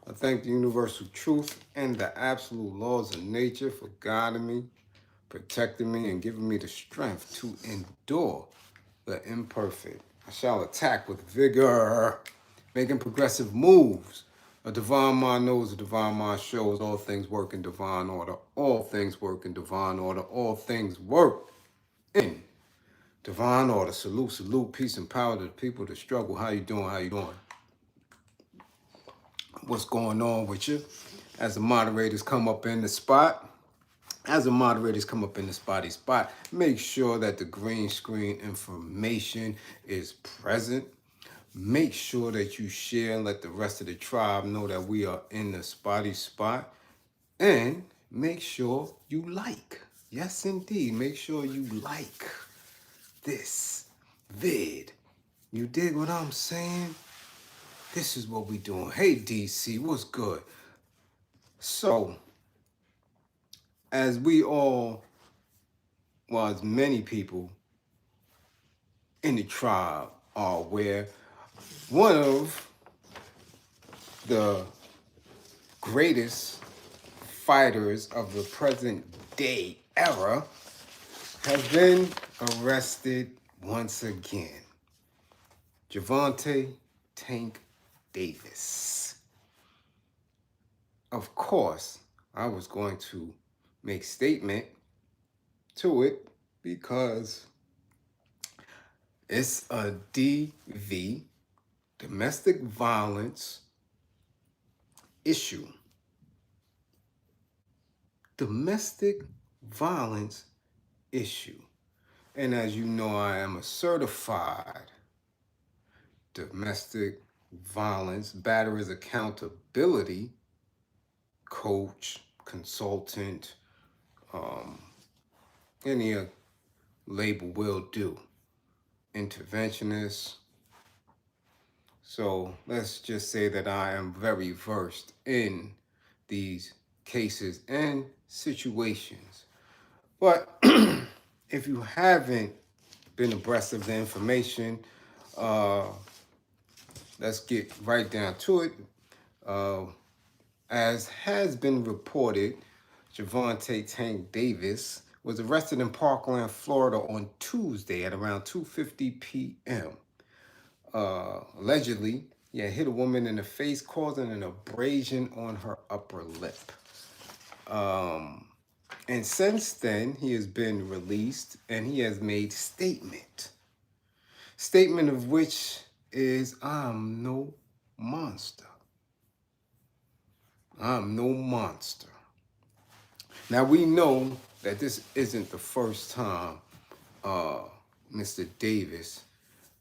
I thank the universal truth and the absolute laws of nature for guiding me, protecting me, and giving me the strength to endure the imperfect. I shall attack with vigor, making progressive moves. A divine mind knows, a divine mind shows. All things work in divine order. All things work in divine order. All things work in divine order. Salute, salute, peace and power to the people that struggle. How you doing? How you doing? What's going on with you? As the moderators come up in the spot, make sure that the green screen information is present. Make sure that you share and let the rest of the tribe know that we are in the spotty spot. And make sure you like. Yes, indeed. Make sure you like this vid. You dig what I'm saying? This is what we doing. Hey, DC, what's good? So, as we all, well, as many people in the tribe are aware, one of the greatest fighters of the present day era has been arrested once again. Gervonta Tank Davis. Of course, I was going to make statement to it because it's a DV, domestic violence issue. Domestic violence issue. And as you know, I am a certified domestic violence batterers accountability coach, consultant, any label will do. Interventionist. So let's just say that I am very versed in these cases and situations. But if you haven't been abreast of the information, let's get right down to it. As has been reported, Gervonta Tank Davis was arrested in Parkland, Florida on Tuesday at around 2:50 p.m. Allegedly, he had hit a woman in the face, causing an abrasion on her upper lip. And since then, he has been released and he has made statement. Statement of which is, I'm no monster. I'm no monster. Now, we know that this isn't the first time Mr. Davis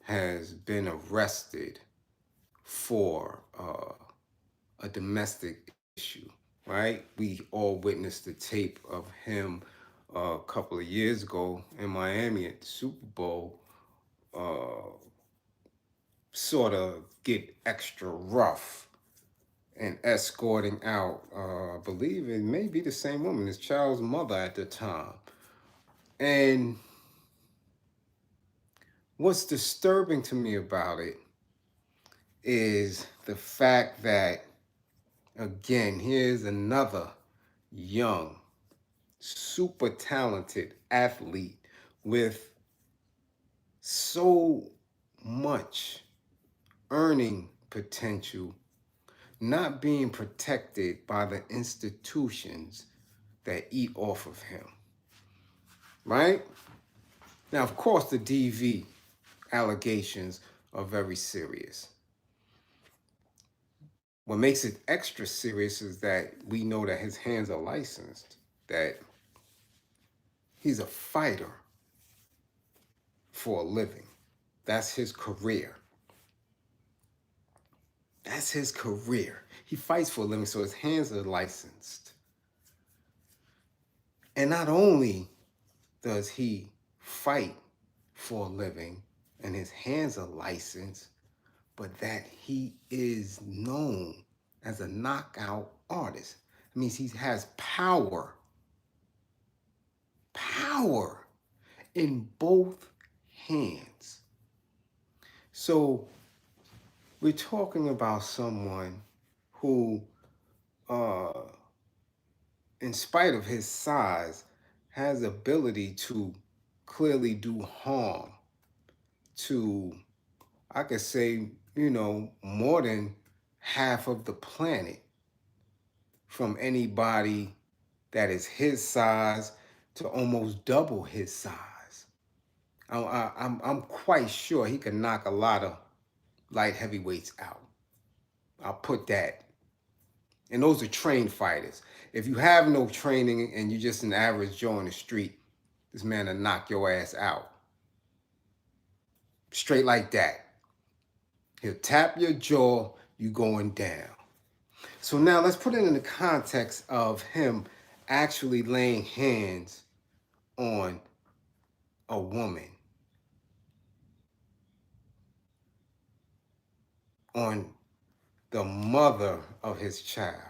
has been arrested for a domestic issue, right? We all witnessed the tape of him a couple of years ago in Miami at the Super Bowl, sort of get extra rough and escorting out, I believe it may be the same woman, his child's mother at the time. And what's disturbing to me about it is the fact that, again, here's another young, super talented athlete with so much earning potential not being protected by the institutions that eat off of him, right? Now, of course, the DV allegations are very serious. What makes it extra serious is that we know that his hands are licensed, that he's a fighter for a living. That's his career. That's his career. He fights for a living, so his hands are licensed. And not only does he fight for a living and his hands are licensed, but that he is known as a knockout artist. It means he has power in both hands. So we're talking about someone who uh, in spite of his size, has ability to clearly do harm to, I could say, more than half of the planet, from anybody that is his size to almost double his size. I'm quite sure he can knock a lot of light heavyweights out. I'll put that. And those are trained fighters. If you have no training and you're just an average Joe on the street, this man will knock your ass out. Straight like that. He'll tap your jaw, you going down. So now let's put it in the context of him actually laying hands on a woman, on the mother of his child.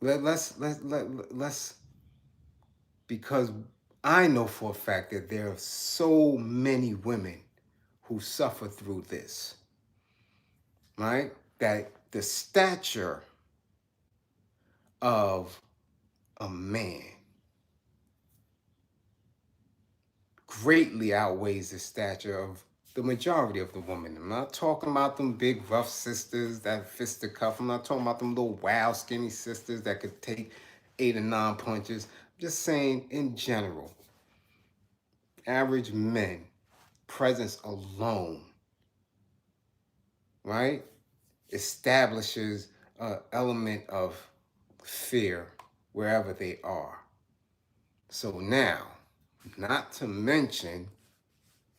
Let's because I know for a fact that there are so many women who suffer through this, right? That the stature of a man greatly outweighs the stature of the majority of the women. I'm not talking about them big rough sisters that fisticuff. I'm not talking about them little wild skinny sisters that could take 8 or 9 punches. I'm just saying in general, average men, presence alone, right, establishes an element of fear wherever they are. So now, not to mention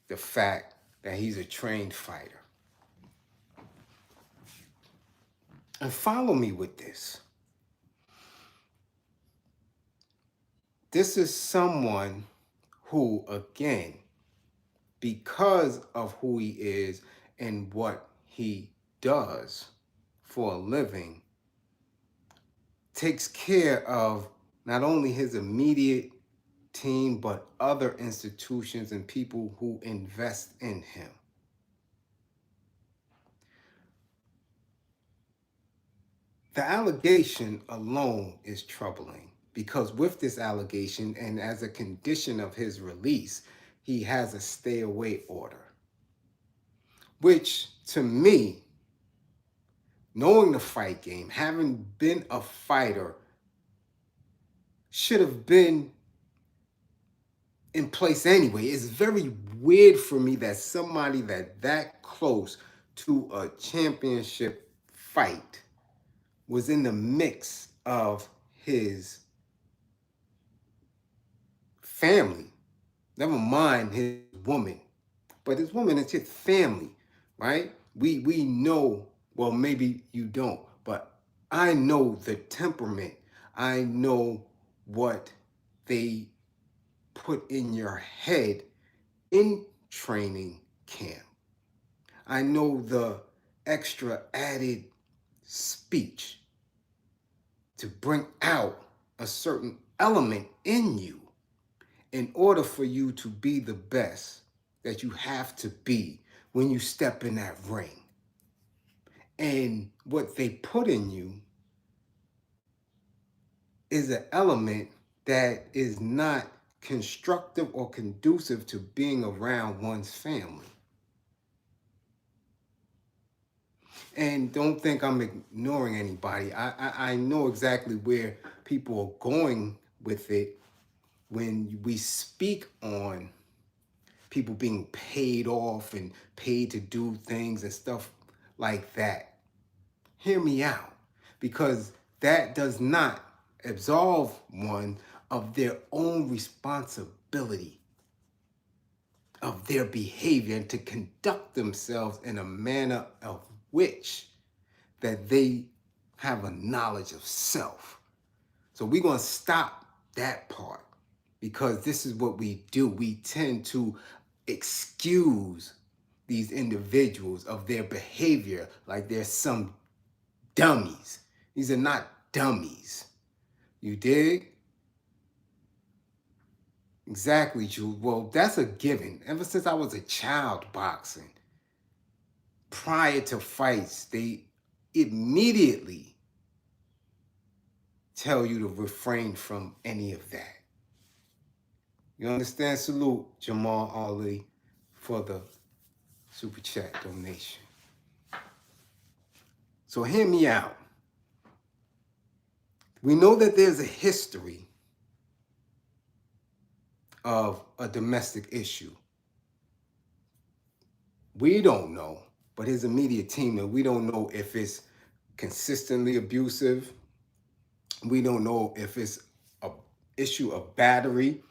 the fact that he's a trained fighter. And follow me with this. This is someone who, again, because of who he is and what he does for a living, takes care of not only his immediate team, but other institutions and people who invest in him. The allegation alone is troubling because with this allegation and as a condition of his release, he has a stay away order, which to me, knowing the fight game, having been a fighter, should have been in place anyway. It's very weird for me that somebody that close to a championship fight was in the mix of his family. Never mind his woman, but his woman is his family, right? We know, well, maybe you don't, but I know the temperament. I know what they put in your head in training camp. I know the extra added speech to bring out a certain element in you in order for you to be the best that you have to be when you step in that ring. And what they put in you is an element that is not constructive or conducive to being around one's family. And don't think I'm ignoring anybody. I know exactly where people are going with it when we speak on people being paid off and paid to do things and stuff like that. Hear me out, because that does not absolve one of their own responsibility of their behavior and to conduct themselves in a manner of which that they have a knowledge of self. So we're going to stop that part because this is what we do. We tend to excuse these individuals of their behavior like they're some dummies. These are not dummies. You dig? Exactly, Jules. Well, that's a given. Ever since I was a child boxing, prior to fights, they immediately tell you to refrain from any of that. You understand? Salute Jamal Ali for the super chat donation. So hear me out. We know that there's a history of a domestic issue. We don't know, but his immediate team, and we don't know if it's consistently abusive. We don't know if it's an issue of battery.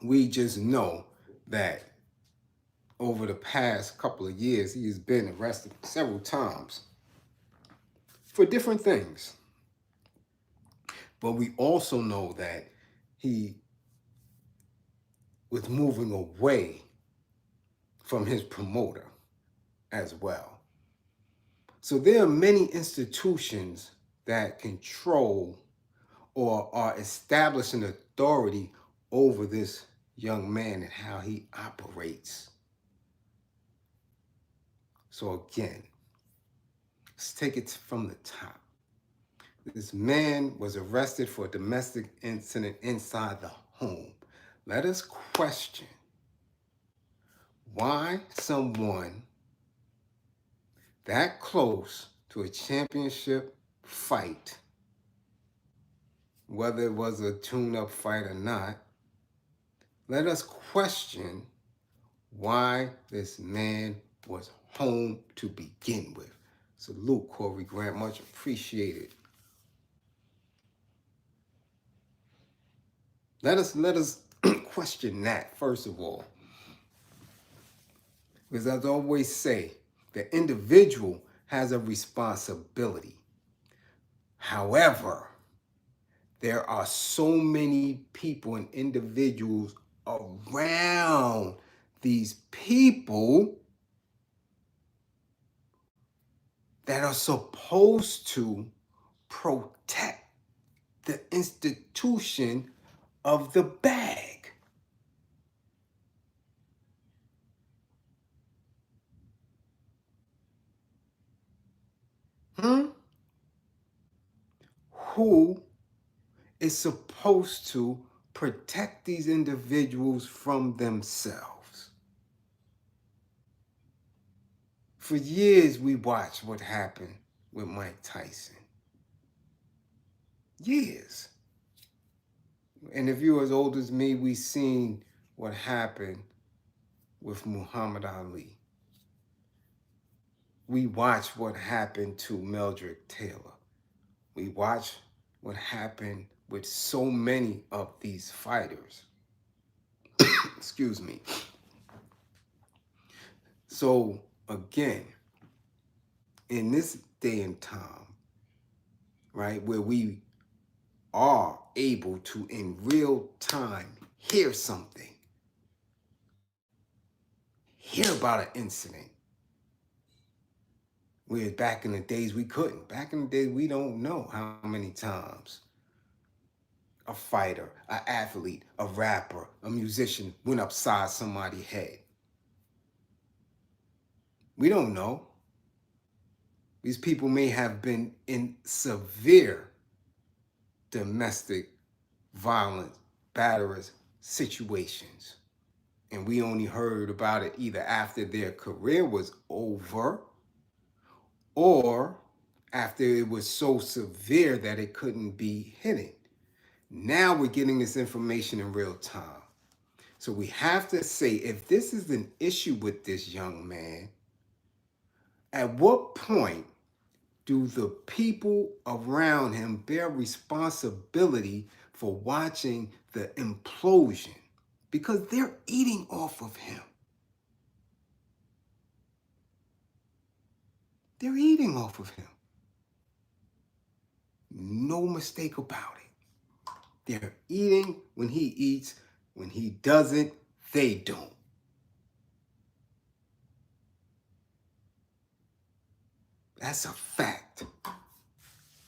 We just know that over the past couple of years, he has been arrested several times for different things. But we also know that he was moving away from his promoter as well. So there are many institutions that control or are establishing authority over this young man and how he operates. So again, let's take it from the top. This man was arrested for a domestic incident inside the home. Let us question why someone that close to a championship fight, whether it was a tune-up fight or not, let us question why this man was home to begin with. Salute, Corey Grant, much appreciated. Let us question that, first of all. Because as I always say, the individual has a responsibility. However, there are so many people and individuals around these people that are supposed to protect the institution of the bag. Who is supposed to protect these individuals from themselves? For years, we watched what happened with Mike Tyson. Years. And if you're as old as me, we've seen what happened with Muhammad Ali. We watched what happened to Mildred Taylor. We watched what happened with so many of these fighters. Excuse me. So again, in this day and time, right, where we are able to in real time hear something, hear about an incident, whereas back in the days we couldn't. Back in the days, we don't know how many times a fighter, an athlete, a rapper, a musician went upside somebody's head. We don't know. These people may have been in severe domestic violence, batterers situations. And we only heard about it either after their career was over or after it was so severe that it couldn't be hidden. Now we're getting this information in real time. So we have to say, if this is an issue with this young man, at what point do the people around him bear responsibility for watching the implosion? Because they're eating off of him. They're eating off of him. No mistake about it. They're eating when he eats. When he doesn't, they don't. That's a fact.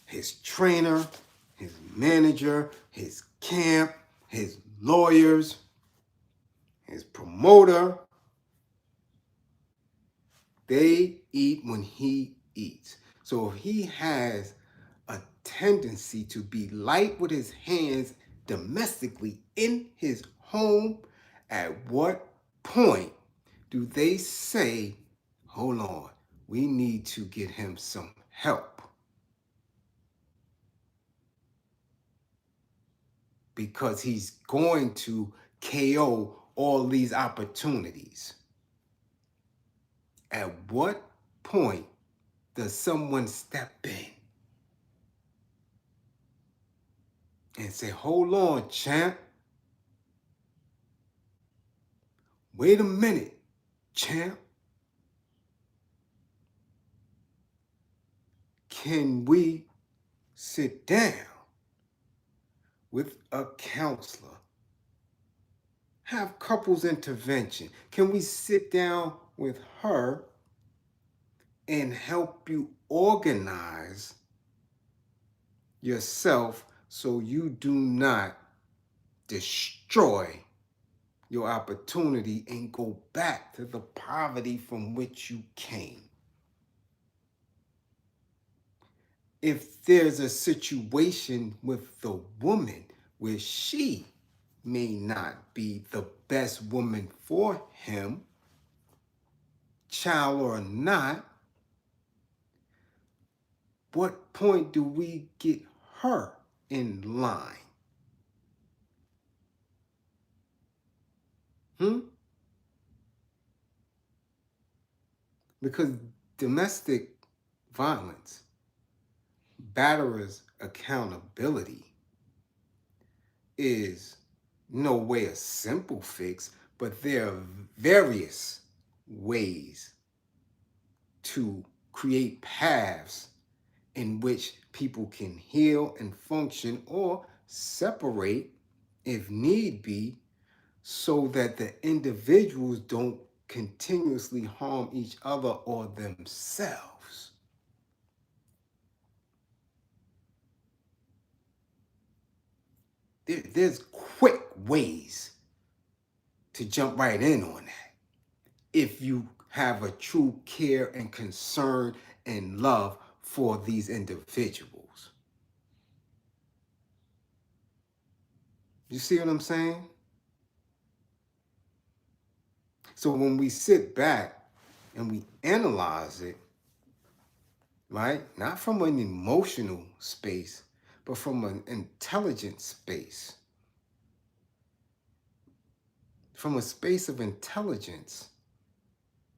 His trainer, his manager, his camp, his lawyers, his promoter, they eat when he eats. So if he has a tendency to be light with his hands domestically in his home, at what point do they say, hold on, we need to get him some help? Because he's going to KO all these opportunities. At what point does someone step in and say, hold on, champ? Wait a minute, champ. Can we sit down with a counselor? Have couples intervention. Can we sit down with her and help you organize yourself so you do not destroy your opportunity and go back to the poverty from which you came? If there's a situation with the woman where she may not be the best woman for him, child or not, what point do we get her in line? Because domestic violence, batterers' accountability is no way a simple fix, but there are various ways to create paths in which people can heal and function or separate if need be, so that the individuals don't continuously harm each other or themselves. There's quick ways to jump right in on that if you have a true care and concern and love for these individuals. You see what I'm saying? So when we sit back and we analyze it, right, not from an emotional space, but from an intelligent space, from a space of intelligence,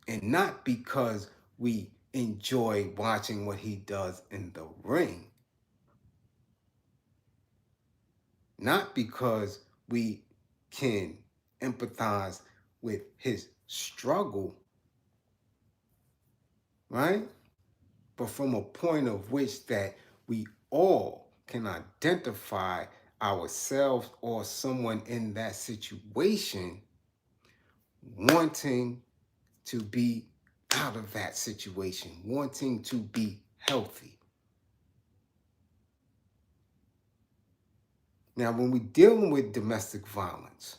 and not because we enjoy watching what he does in the ring, not because we can empathize with his struggle, right? But from a point of which that we all can identify ourselves or someone in that situation wanting to be out of that situation, wanting to be healthy. Now, when we're dealing with domestic violence,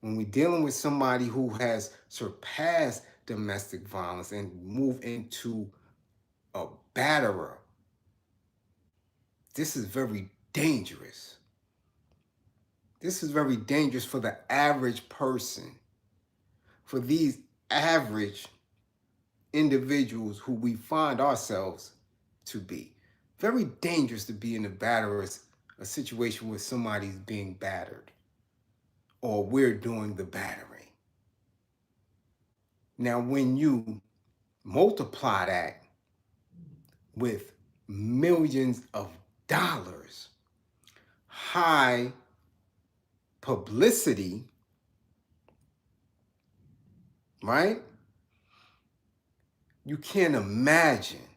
when we're dealing with somebody who has surpassed domestic violence and moved into a batterer, this is very dangerous. This is very dangerous for the average person, for these average individuals who we find ourselves to be. Very dangerous to be in a situation where somebody's being battered or we're doing the battering. Now, when you multiply that with millions of dollars, high publicity, right? You can't imagine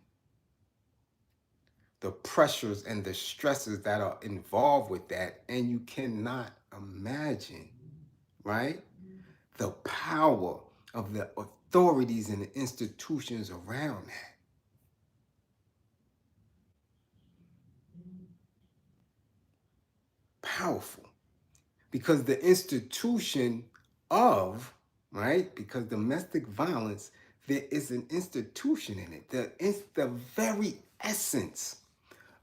the pressures and the stresses that are involved with that. And you cannot imagine, right, the power of the authorities and the institutions around that. Powerful. Because the institution of, right, because domestic violence, there is an institution in it. The very essence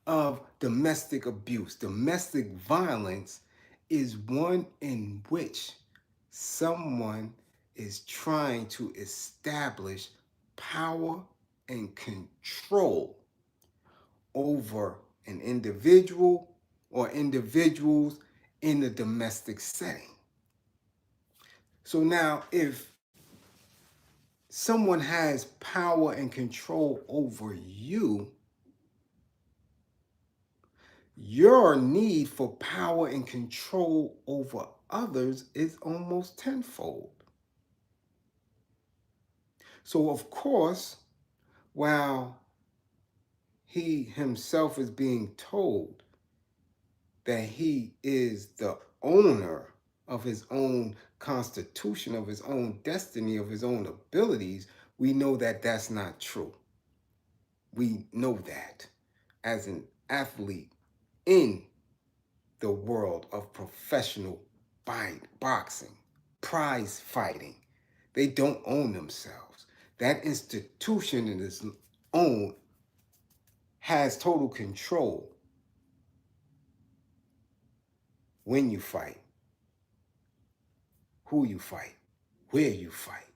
of domestic abuse. Domestic violence is one in which someone is trying to establish power and control over an individual or individuals in the domestic setting. So now, if someone has power and control over you, your need for power and control over others is almost tenfold. So, of course, while he himself is being told that he is the owner of his own constitution, of his own destiny, of his own abilities, we know that that's not true. We know that as an athlete in the world of professional boxing, prize fighting, they don't own themselves. That institution in its own has total control when you fight, who you fight, where you fight,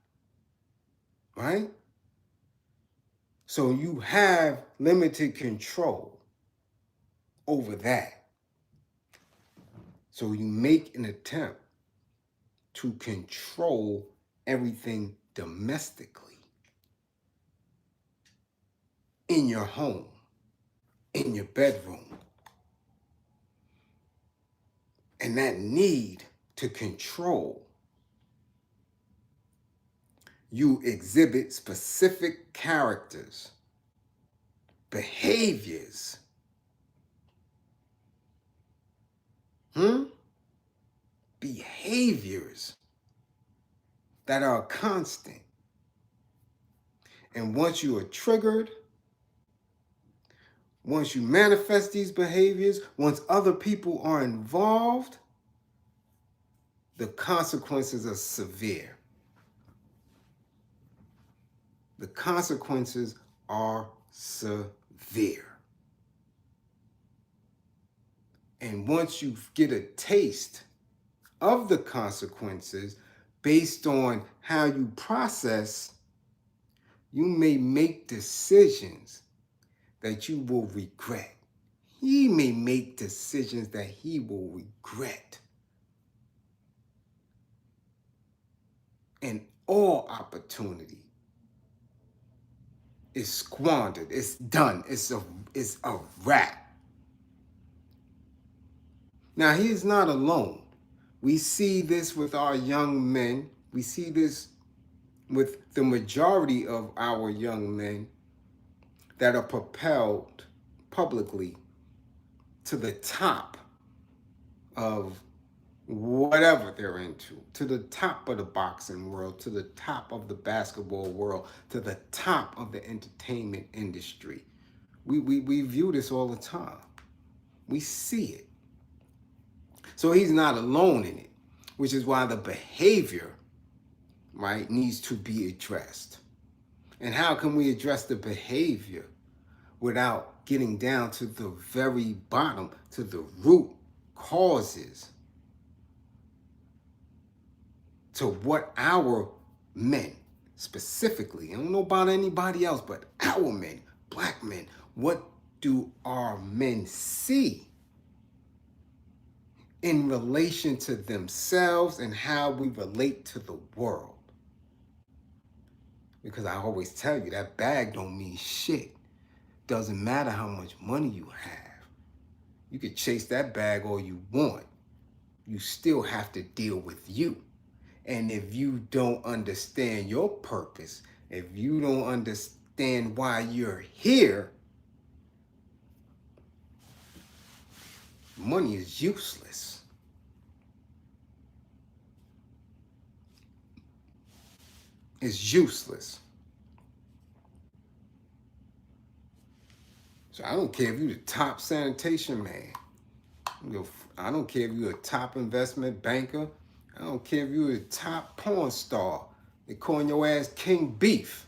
right? So you have limited control over that. So you make an attempt to control everything domestically in your home, in your bedroom. And that need to control, you exhibit specific characters, behaviors, behaviors that are constant. And once you are triggered, once you manifest these behaviors, once other people are involved, the consequences are severe. The consequences are severe. And once you get a taste of the consequences based on how you process, you may make decisions that you will regret. He may make decisions that he will regret. And all opportunity is squandered. It's done. It's a wrap. Now, he is not alone. We see this with our young men. We see this with the majority of our young men that are propelled publicly to the top of whatever they're into, to the top of the boxing world, to the top of the basketball world, to the top of the entertainment industry. We view this all the time. We see it. So he's not alone in it, which is why the behavior, right, needs to be addressed. And how can we address the behavior without getting down to the very bottom, to the root causes, to what our men specifically, I don't know about anybody else, but our men, black men, what do our men see in relation to themselves and how we relate to the world? Because I always tell you, that bag don't mean shit. Doesn't matter how much money you have. You could chase that bag all you want. You still have to deal with you. And if you don't understand your purpose, if you don't understand why you're here, money is useless. It's useless. So I don't care if you're the top sanitation man. I don't care if you're a top investment banker. I don't care if you're a top porn star. They're calling your ass King Beef.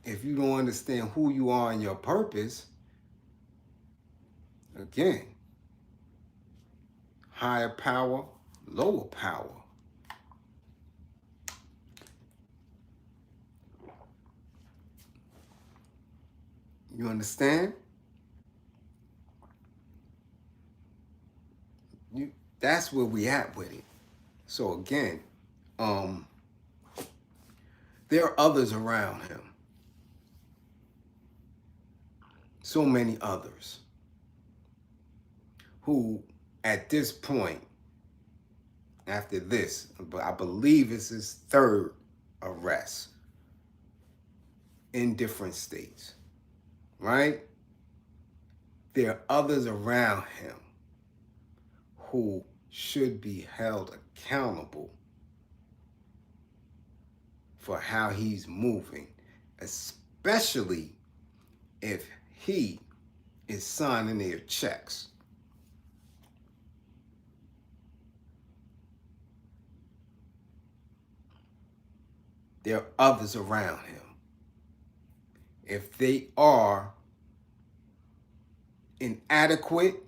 if you don't understand who you are and your purpose, again, higher power, lower power. You understand? That's where we at with it. So again, there are others around him. So many others who, at this point, after this, but I believe it's his third arrest in different states, right? There are others around him who should be held accountable for how he's moving, especially if he is signing their checks. There are others around him. If they are inadequate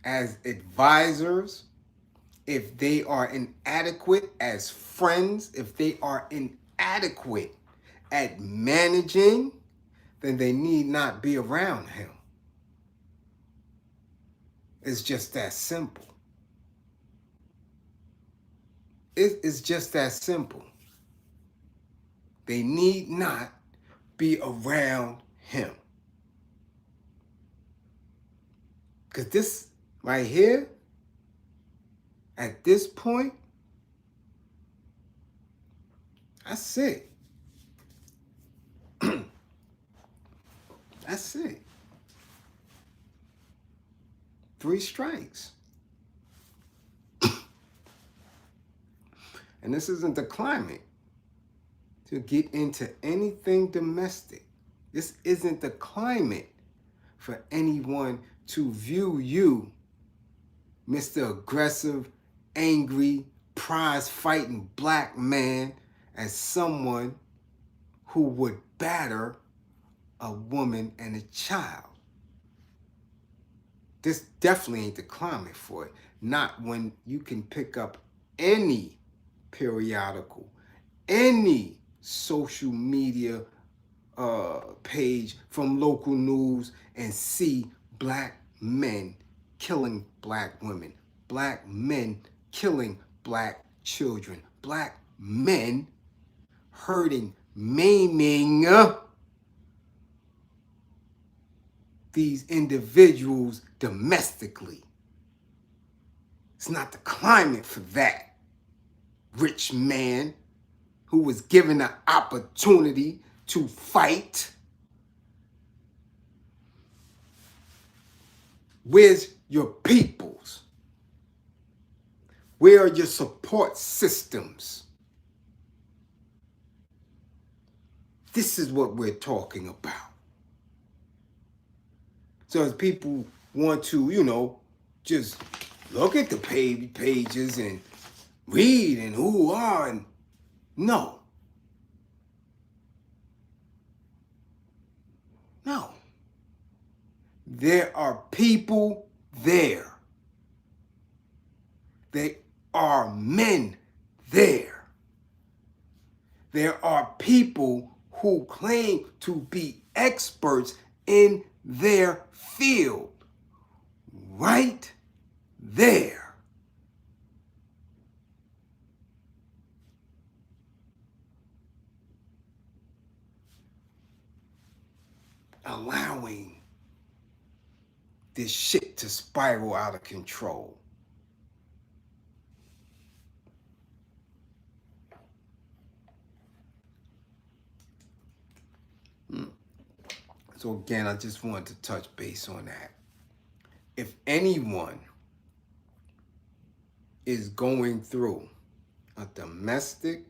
as advisors, if they are inadequate as friends, if they are inadequate at managing, then they need not be around him. It's just that simple. It's just that simple. They need not be around him. Because this right here, at this point, that's it. That's it. 3 strikes. And this isn't the climate to get into anything domestic. This isn't the climate for anyone to view you, Mr. Aggressive, angry, prize-fighting black man, as someone who would batter a woman and a child. This definitely ain't the climate for it. Not when you can pick up any periodical, any social media page from local news and see black men killing black women, black men killing black children, black men hurting, maiming these individuals domestically. It's not the climate for that. Rich man who was given the opportunity to fight. Where's your peoples? Where are your support systems? This is what we're talking about. So as people want to, just look at the pages and read and who are and no. No. There are people there. There are men there. There are people who claim to be experts in their field right there. Allowing this shit to spiral out of control. So again, I just wanted to touch base on that. If anyone is going through a domestic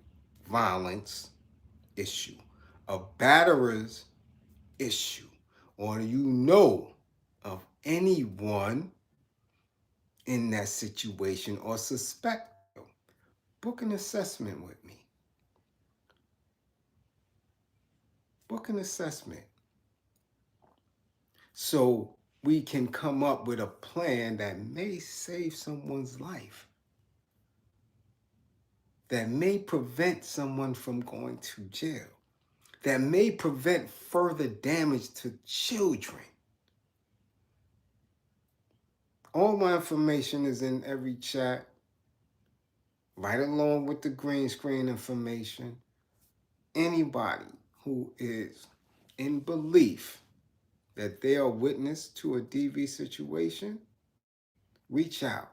violence issue, a batterer's issue, or you know of anyone in that situation or suspect, book an assessment with me. Book an assessment. So we can come up with a plan that may save someone's life, that may prevent someone from going to jail, that may prevent further damage to children. All my information is in every chat, right along with the green screen information. Anybody who is in belief that they are witness to a DV situation, reach out.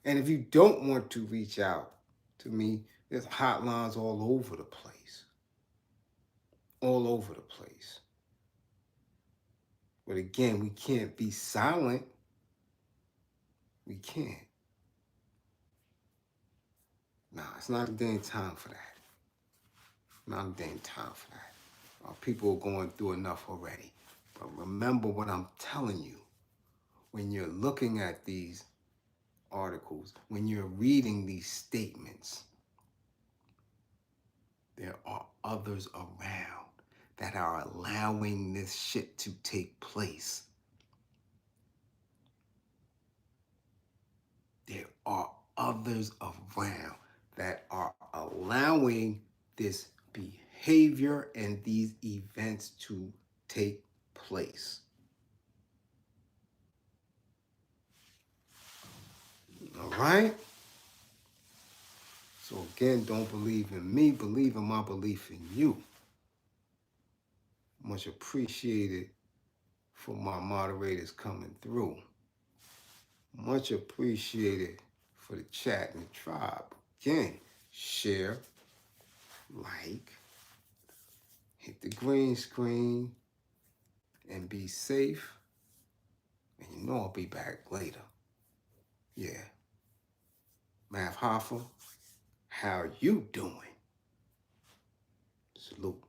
And if you don't want to reach out to me, there's hotlines all over the place. All over the place. But again, we can't be silent. We can't. Nah, it's not a dang time for that. Not a dang time for that. People are going through enough already. But remember what I'm telling you. When you're looking at these articles, when you're reading these statements, there are others around that are allowing this shit to take place. There are others around that are allowing this behavior and these events to take place. All right? So again, don't believe in me, believe in my belief in you. Much appreciated for my moderators coming through. Much appreciated for the chat and the tribe. Again, share, like, hit the green screen, and be safe. And you know I'll be back later. Yeah. Math Hoffa, how you doing? Salute.